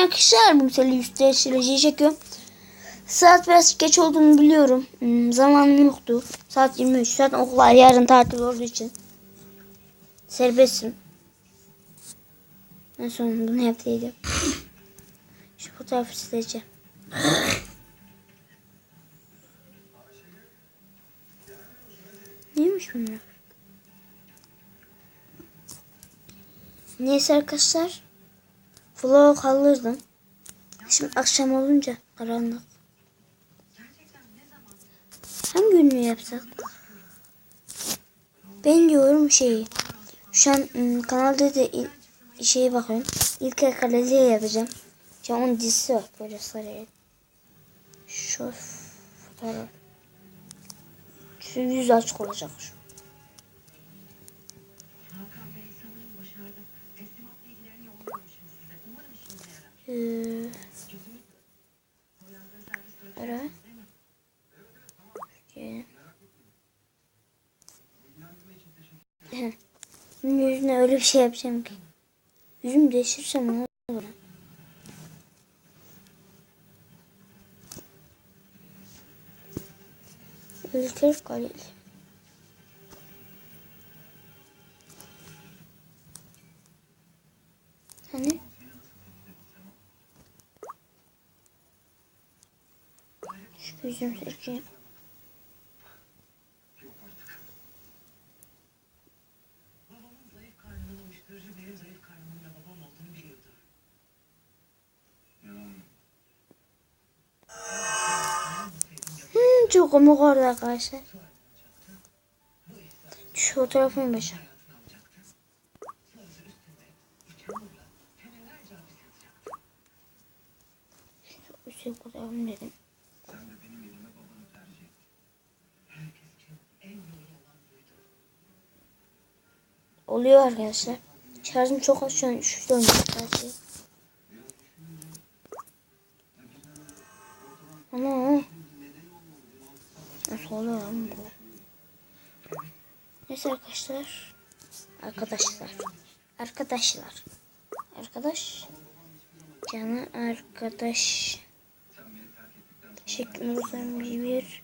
arkadaşlar, bu sefer %50 çekiyorum. Saat biraz geç olduğunu biliyorum. Zamanım yoktu. Saat 23. Zaten okullar yarın tatil olduğu için serbestim. En son bunu evdeydim. Şu fotoğrafı sileceğim. Neymiş bunlar? Neyse arkadaşlar. Vlog alırdım. Şimdi akşam olunca karanlık. Hangi ünlü yapsak? Ben diyorum şeyi. Şu an kanalda da şeye bakıyorum. İlker Kaleci'ye yapacağım. Şu an onun dizisi var. Böyle sarı. Şu fotoğraf. Şu yüz açık olacak şu. Ara. Bunun yüzüne öyle bir şey yapacağım ki. Yüzümü değiştirsem ne olur? İlker Kaleci. Hani? Şu yüzümü seçeyim. Çok komik oldu arkadaşlar. Şu fotoğrafımı başım. Şu fotoğrafımı dedim. Oluyor arkadaşlar. Şarjım çok az şu an. Şurada oynayacak her şey. Ama nasıl oluyor lan bu? Neyse arkadaşlar. Arkadaş. Canı arkadaş. Şeklinde uzaymış bir.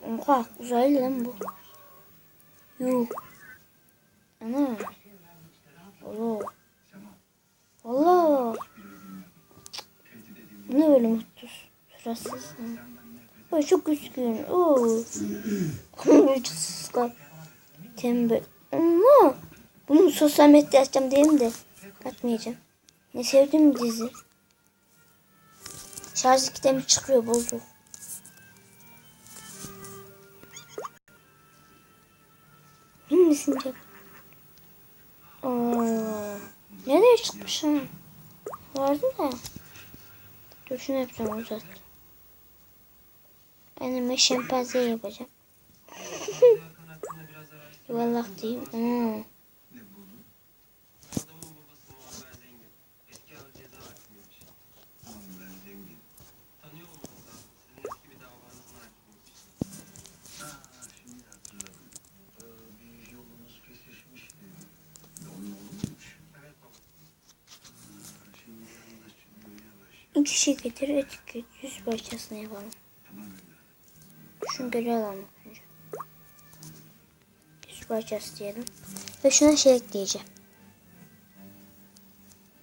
Oha, uzaylı lan bu. Yuh. Ana. Allah. Allah. Bu ne böyle mutsuz? Suratsız. Ay çok üzgün. Oo. Vücudsuz kal. Tembel. Ama bunu sosyal medyada açacağım diyelim de atmayacağım. Ne sevdiğim bir dizi. Şarj kitemi çıkıyor, bozuk. Emin misin canım? Nereye çıkmışım? Vardı da. Dur şunu yapacağım, uzat. Anneme şempanze yapacağım. Yuvarlak diyeyim. İki şey getir, etiket yüz parçasını yapalım. Şunu geri alalım önce. Yüz parçası diyelim. Ve şuna şey ekleyeceğim.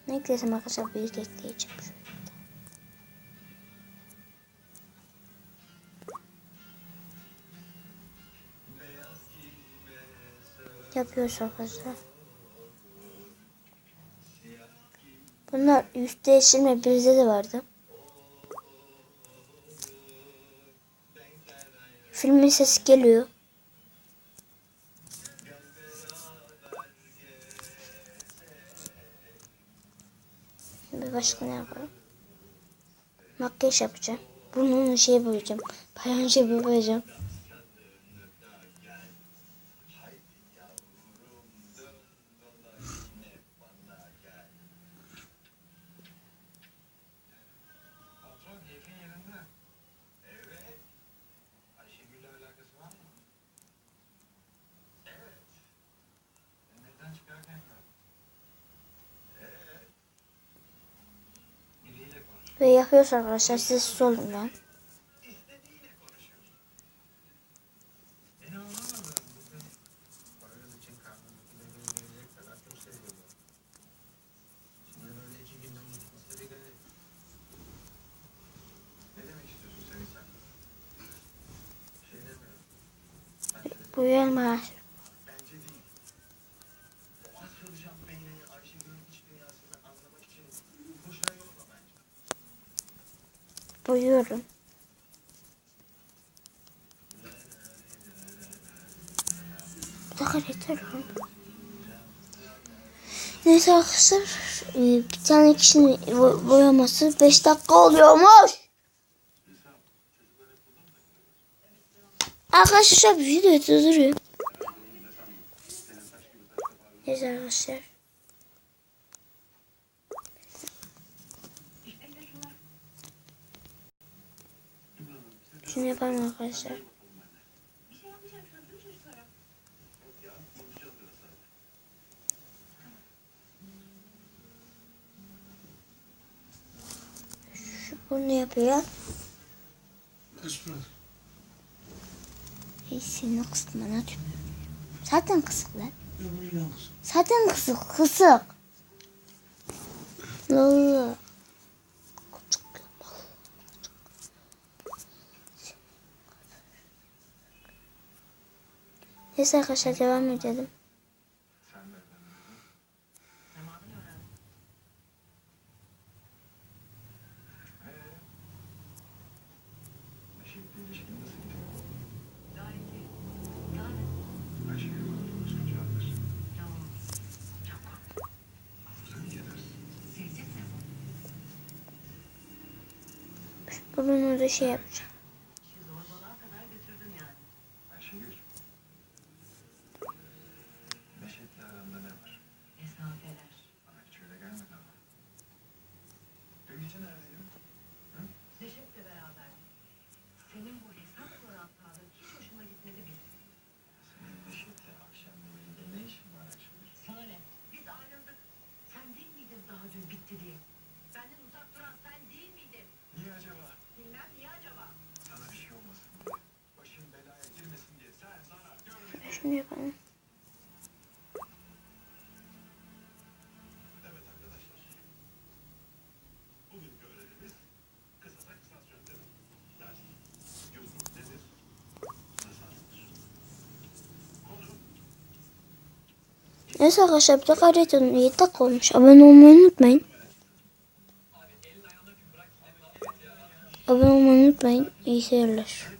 Ne eklesem arkadaşlar, büyük ekleyeceğim. Yapıyoruz arkadaşlar. Bunlar yüz değiştirme bizde de vardı. Filmin sesi geliyor. Şimdi başka ne yapalım? Makyaj yapacağım. Burnunu şey boyayacağım. Palyaço boyayacağım. Ve yapıyorsa arkadaşlar sessiz olun ya. Buyurun arkadaşlar. Buyurun. Bu kadar yeter lan. Neyse arkadaşlar. Bir tane kişinin boyaması 5 dakika oluyormuş. Arkadaşlar bir video durduruyor. Neyse arkadaşlar. Şunu yapalım arkadaşlar. Şu bunu yapıyor. Senin kısmına açmıyor. Zaten kısık lan. Zaten kısık. Allah. Neyse arkadaşlar devam edelim. Bunu da şey yapacağım. Şunu yapalım. Neyse arkadaşlar bir de gayret edin. 7 dakika olmuş. Abone olmayı unutmayın. Abone olmayı unutmayın. İyi seyirler.